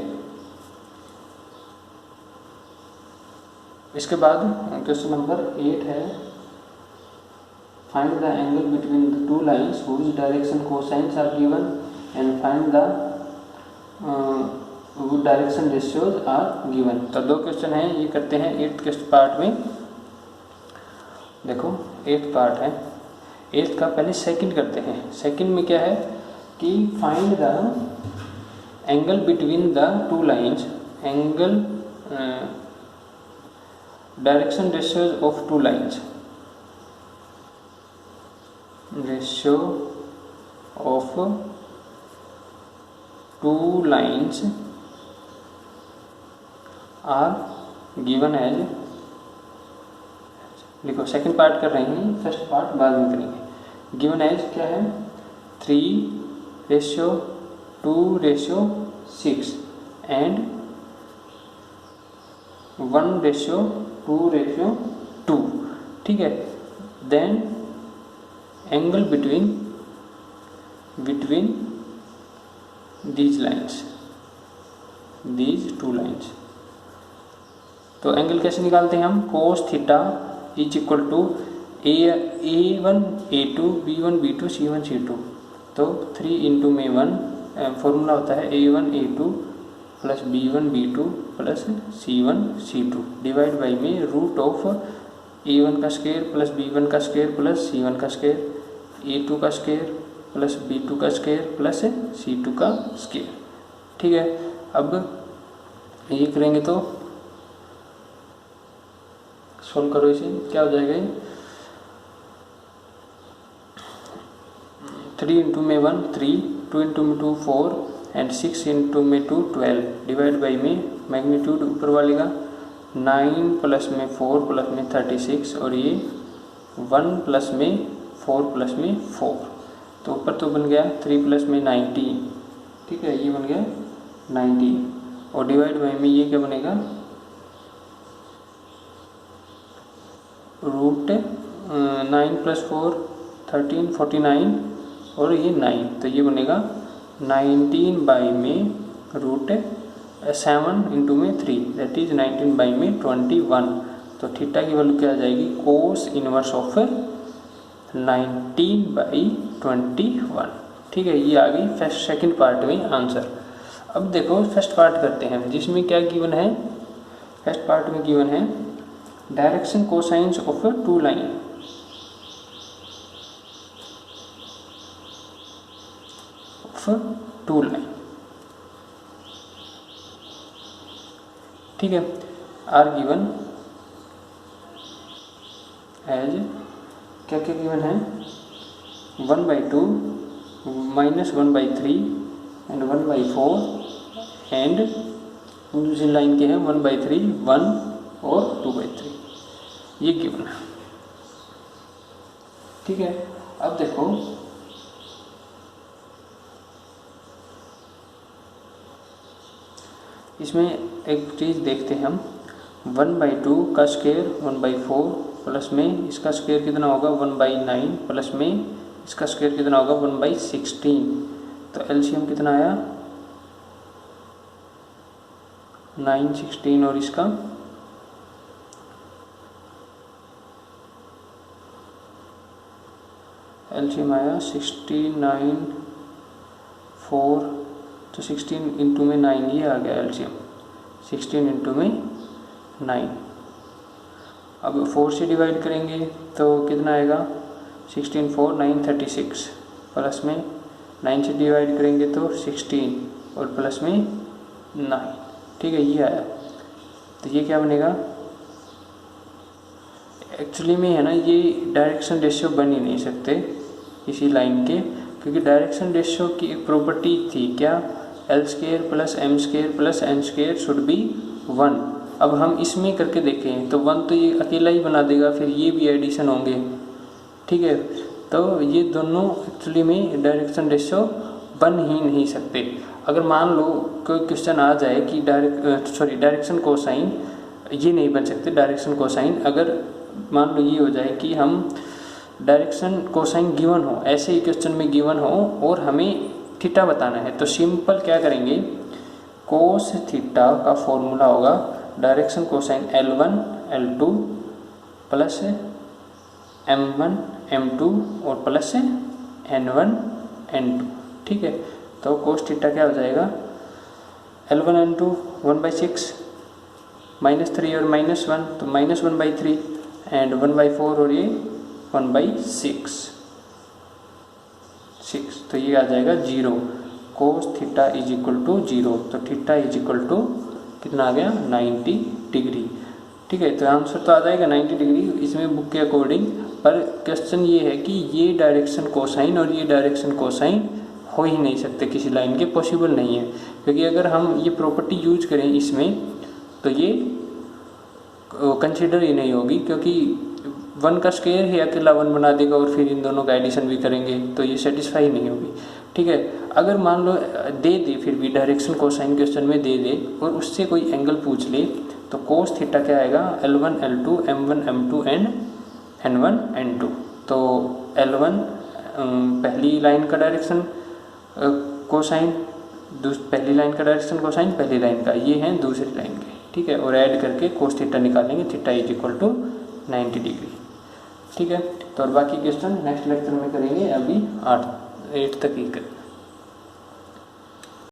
इसके बाद क्वेश्चन नंबर 8 है, find the angle between the two lines whose direction cosines are given and find the direction ratios are given. तो दो क्वेश्चन हैं, ये करते हैं 8th पार्ट में। देखो 8th पार्ट है, 8th का पहले सेकंड करते हैं। सेकंड में क्या है कि find the angle between the two lines, angle direction ratios of two lines, ratio of two lines are given as, लिखो सेकंड पार्ट कर रहे हैं, फर्स्ट पार्ट बाद में करेंगे। गिवन एज क्या है, 3:2:6 एंड 1:2:2। ठीक है, then angle between these lines, these two lines. तो एंगल कैसे निकालते हैं हम, cos theta is equal to A1 A2 B1 B2 C1 C2। तो 3 इंटू में 1 फॉर्मूला होता है A1 A2 plus B1 B2 plus C1 C2 divide by में रूट ऑफ A1 का स्क्वायर प्लस B1 का स्क्वायर प्लस C1 का square, A2 का square plus B2 का स्क्वायर प्लस C2 का स्क्वायर। ठीक है, अब ये करेंगे तो सोल्व करो इसे, क्या हो जाएगा, 3 इंटू में 1 3, 2 इंटू में 2 4 एंड 6 इंटू में 2 12 डिवाइड बाई में मैग्नीट्यूड ऊपर वाले का 9 प्लस में 4 प्लस में 36 और ये 1 प्लस में 4 प्लस में 4। तो ऊपर तो बन गया 3 प्लस में 19। ठीक है, ये बन गया 19 और डिवाइड बाई में ये क्या बनेगा, रूट 9 प्लस 4 13 49 और ये 9, तो ये बनेगा 19 बाई में रूट 7 इंटू में 3 दैट इज 19 बाई में 21। तो थीटा की वैल्यू क्या आ जाएगी, कोस इनवर्स ऑफ 19 बाई 21। ठीक है, ये आ गई फर्स्ट सेकंड पार्ट में आंसर। अब देखो फर्स्ट पार्ट करते हैं, जिसमें क्या गिवन है, फर्स्ट पार्ट में गिवन है direction cosines of two line, two line. ठीक है, आर गिवन एज क्या क्या गिवन है, 1/2 -1/3 एंड 1/4 एंड दूसरी लाइन के हैं 1/3 1 और 2/3, ये गिवन है। ठीक है, अब देखो इसमें एक चीज़ देखते हैं हम, 1/2 का स्क्वायर 1/4 प्लस में इसका स्क्वायर कितना होगा 1/9 प्लस में इसका स्क्वायर कितना होगा 1/16। तो एलसीएम कितना आया 9 16 और इसका एलसीएम आया 69 4, तो 16 इंटू में 9 ये आ गया एलसीएम, 16 इंटू में 9। अब 4 से डिवाइड करेंगे तो कितना आएगा 16 4 9 36 प्लस में 9 से डिवाइड करेंगे तो 16 और प्लस में 9। ठीक है, ये आया। तो ये क्या बनेगा, एक्चुअली में है ना ये डायरेक्शन रेशियो बन ही नहीं सकते इसी लाइन के, क्योंकि डायरेक्शन रेशियो की एक प्रॉपर्टी थी क्या, L square plus M square plus N square should be 1। अब हम इसमें करके देखें तो 1 तो ये अकेला ही बना देगा, फिर ये भी एडिशन होंगे। ठीक है, तो ये दोनों एक्चुअली में डायरेक्शन रेशियो बन ही नहीं सकते। अगर मान लो कोई क्वेश्चन आ जाए कि डायरेक्शन कोसाइन, ये नहीं बन सकते डायरेक्शन कोसाइन। अगर मान लो ये हो जाए कि हम डायरेक्शन कोसाइन गिवन हो, ऐसे ही क्वेश्चन में गिवन हो और हमें थीटा बताना है, तो सिंपल क्या करेंगे, कोस थीटा का फॉर्मूला होगा direction cosine L1 L2 plus M1 M2 और प्लस N1 N2। ठीक है, तो कोस थीटा क्या हो जाएगा, L1 N2 1/6 -3 और -1 तो -1/3 एंड 1/4 और ये 1/6 तो ये आ जाएगा 0। Cos theta is equal to 0, तो थीटा इज इक्वल टू कितना आ गया 90 डिग्री। ठीक है, तो आंसर तो आ जाएगा 90 डिग्री इसमें बुक के अकॉर्डिंग। पर क्वेश्चन ये है कि ये डायरेक्शन कोसाइन और ये डायरेक्शन कोसाइन हो ही नहीं सकते किसी लाइन के, पॉसिबल नहीं है। क्योंकि अगर हम ये प्रॉपर्टी यूज करें इसमें तो ये कंसिडर ही नहीं होगी, क्योंकि 1 का स्क्वायर ही अकेला 1 बना देगा और फिर इन दोनों का एडिशन भी करेंगे तो ये सेटिस्फाई नहीं होगी। ठीक है, अगर मान लो दे फिर भी डायरेक्शन कोसाइन क्वेश्चन में दे और उससे कोई एंगल पूछ ले तो कोस थीटा क्या आएगा, L1 L2 M1 M2 and N1 N2। तो L1 पहली लाइन का डायरेक्शन कोसाइन, पहली लाइन का डायरेक्शन कोसाइन पहली लाइन का, ये हैं दूसरी लाइन के। ठीक है, और ऐड करके कोस थीटा निकालेंगे, theta is equal to 90 degree. ठीक है, तो और बाकी क्वेश्चन नेक्स्ट लेक्चर में करेंगे, अभी 8 तक ही करेंगे।